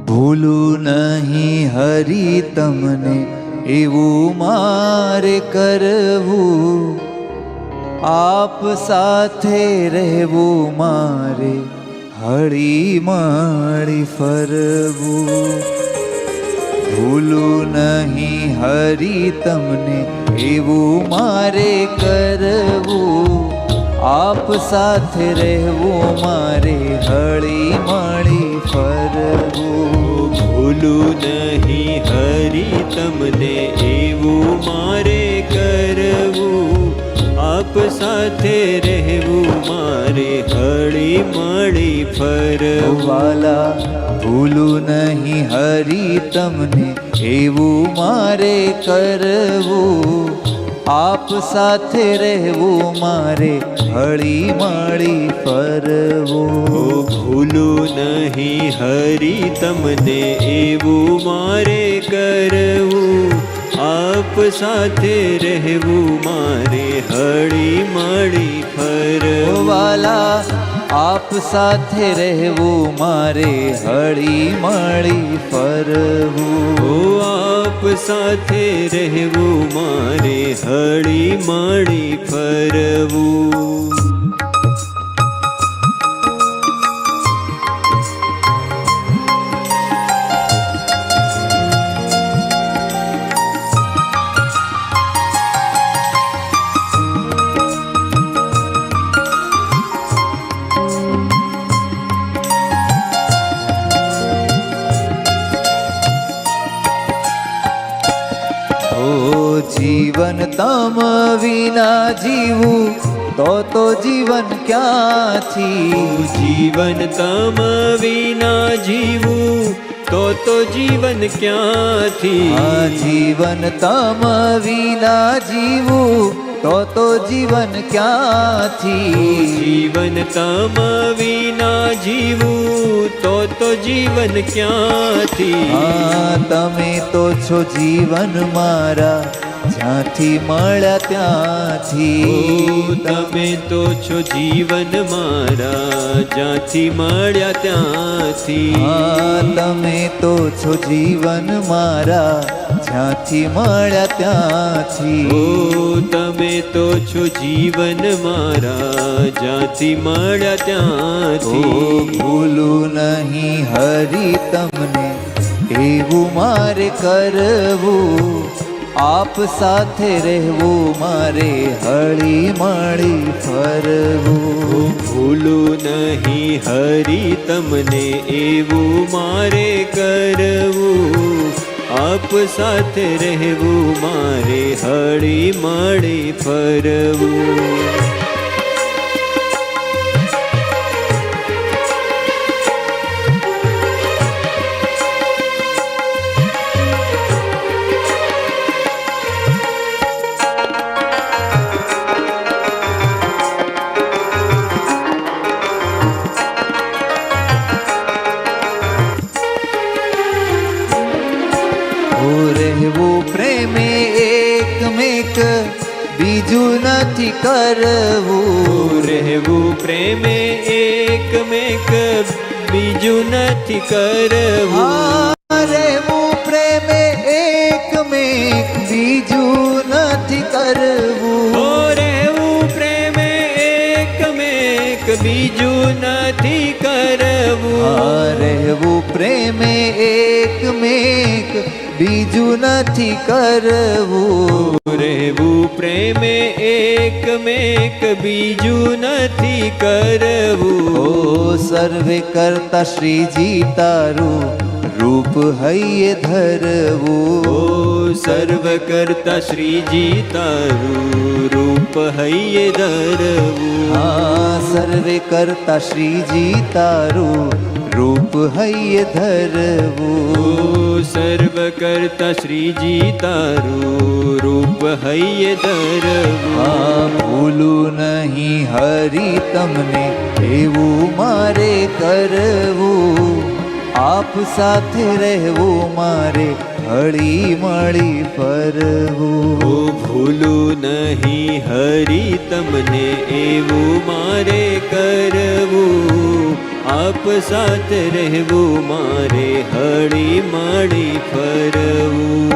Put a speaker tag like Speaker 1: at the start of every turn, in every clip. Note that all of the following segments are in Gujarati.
Speaker 1: ભૂલું નહીં હરી તમને એવું મારે કરવું, આપ સાથે રહેવું મારે હળી મળી ફરવું. ભૂલું નહીં હરી તમને એવું મારે કરવું, આપ સાથે રહેવું મારે હળી મળી ફરવું.
Speaker 2: ભૂલું નહીં હરી તમને એવું મારે કરવું, આપ સાથે રહેવું મારે હળી મળી ફરવું.
Speaker 1: વાલા ભૂલું નહીં હરી તમને એવું મારે કરવું, આપ સાથે રહેવું મારે હળી મળી ફરવું.
Speaker 2: ભૂલું નહીં હરી તમને એવું મારે કરવું, આપ સાથે રહેવું મારે હળી મળી ફરવું.
Speaker 1: વાલા આપ સાથે રહેવું મારે હળી મળી ફરવું.
Speaker 2: આપ સાથે રહેવું મારે હળી મળી ફરવું.
Speaker 1: જીવન તમ વિના જીવું તો જીવન ક્યાંથી.
Speaker 2: જીવન તમ વિના જીવું તો જીવન ક્યાંથી.
Speaker 1: જીવન તમ વિના જીવું તો જીવન ક્યાંથી.
Speaker 2: જીવન તમ વિના જીવું તો જીવન ક્યાંથી.
Speaker 1: તમે તો છો જીવન મારા જ્યાંથી મળ્યા ત્યાંથી.
Speaker 2: તમે તો છો જીવન મારા જ્યાંથી મળ્યા ત્યાંથી.
Speaker 1: તમે તો છો જીવન મારા જ્યાંથી મળ્યા ત્યાંથી.
Speaker 2: તમે તો છો જીવન મારા જ્યાંથી મળ્યા ત્યાંથી.
Speaker 1: ભૂલું નહીં હરી તમને એવું મારે કરવું, આપ સાથે રહેવું મારે હળી મળી ફરવું.
Speaker 2: ભૂલું નહીં હરી તમને એવું મારે કરવું, આપ સાથે રહેવું મારે હળી મળી ફરવું.
Speaker 1: રહેવું પ્રેમે એકમેક બીજું નથી કરવું.
Speaker 2: રહેવું પ્રેમે એકમેક બીજું નથી કરવું.
Speaker 1: રહેવું પ્રેમે એકમેક બીજું નથી કરવું.
Speaker 2: રહેવું પ્રેમે એકમેક બીજું નથી કરવું.
Speaker 1: રહેવું પ્રેમે એકમેક બીજું નથી કરવું.
Speaker 2: રહેવું પ્રેમે એકમેક બીજું નથી કરવું.
Speaker 1: સર્વે કરતા શ્રીજી તારું રૂપ હૈયે ધરવું.
Speaker 2: સર્વ કરતા શ્રીજી તારું રૂપ હૈયે ધરવું.
Speaker 1: સર્વે કરતા શ્રીજી તારું રૂપ હૈયે ધરવું.
Speaker 2: સર્વ કરતા શ્રીજી તારું રૂપ હૈયે ધરવું.
Speaker 1: ભૂલું નહીં હરી તમને એવું મારે કરવું, આપ સાથે રહેવું મારે હળી મળી ફરવું.
Speaker 2: ભૂલું નહીં હરી તમને એવું મારે કરવું, આપ સાથે રહેવું મારે હળી મળી ફરવું.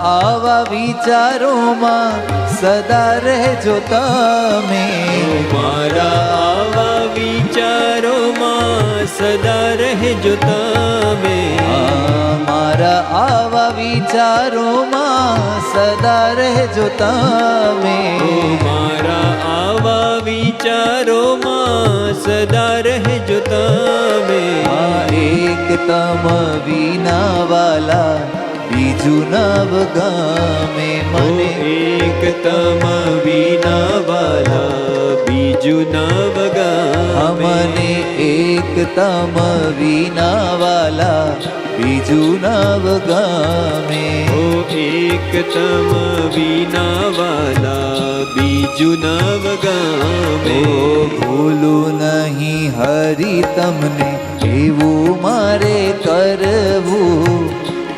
Speaker 1: આવા વિચારોમાં સદા રહેજો તમે.
Speaker 2: મારા આવા વિચારોમાં સદા રહેજો તમે.
Speaker 1: મારા આવા વિચારોમાં સદા રહેજો તમે.
Speaker 2: મારા આવા વિચારોમાં સદા રહેજો તમે.
Speaker 1: એક તમ વિના વાલા બીજું નવ ગમે મને.
Speaker 2: એક તમ વિના વાલા બીજું નવ ગમે.
Speaker 1: મને એક તમ વિના વાલા બીજું નવ ગમે.
Speaker 2: એક તમ વિના વાલા બીજું નવ ગમે.
Speaker 1: ભૂલું નહીં હરી તમને એવું મારે કરવું.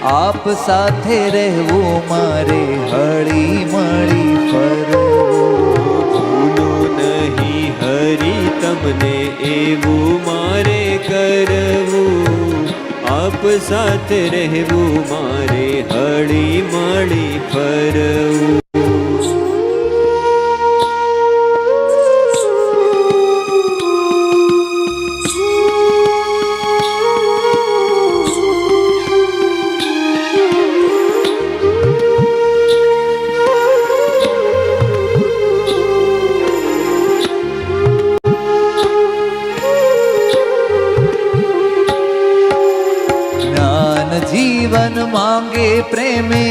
Speaker 1: આપ સાથે રહેવું મારે હળી મળી ફરવું.
Speaker 2: ભૂલું નહીં હરી તમને એવું મારે કરવું. આપ સાથે રહેવું મારે હળી મળી ફરવું.
Speaker 1: જીવન માંગે પ્રેમે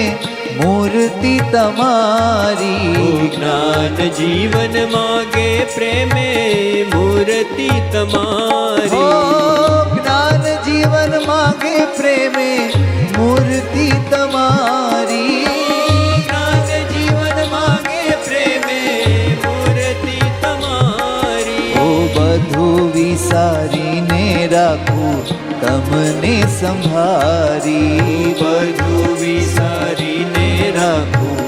Speaker 1: મૂર્તિ તમારી.
Speaker 2: જ્ઞાન જીવન માગે પ્રેમે મૂર્તિ તમારી.
Speaker 1: જ્ઞાન જીવન માંગે પ્રેમે મૂર્તિ તમારી.
Speaker 2: જ્ઞાન જીવન માગે પ્રેમે મૂર્તિ તમારી.
Speaker 1: બધું વિસારીને રાખું તમને સંભારી.
Speaker 2: બધું વિસારીને રાખું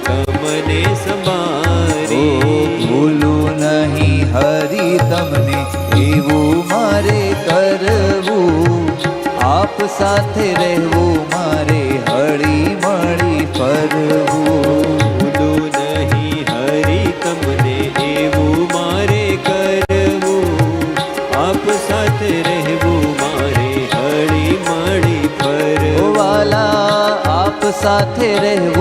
Speaker 2: તમને સંભારી.
Speaker 1: ભૂલું નહીં હરી તમને એવું મારે કરવું. આપ સાથે રહેવું મારે હળી મળી ફરવું.
Speaker 2: ભૂલું નહીં હરી તમને એવું મારે કરવું. આપ સાથે રહેવું મારે હળી મળી ફરવું.
Speaker 1: વાલા આપ સાથે રહેવું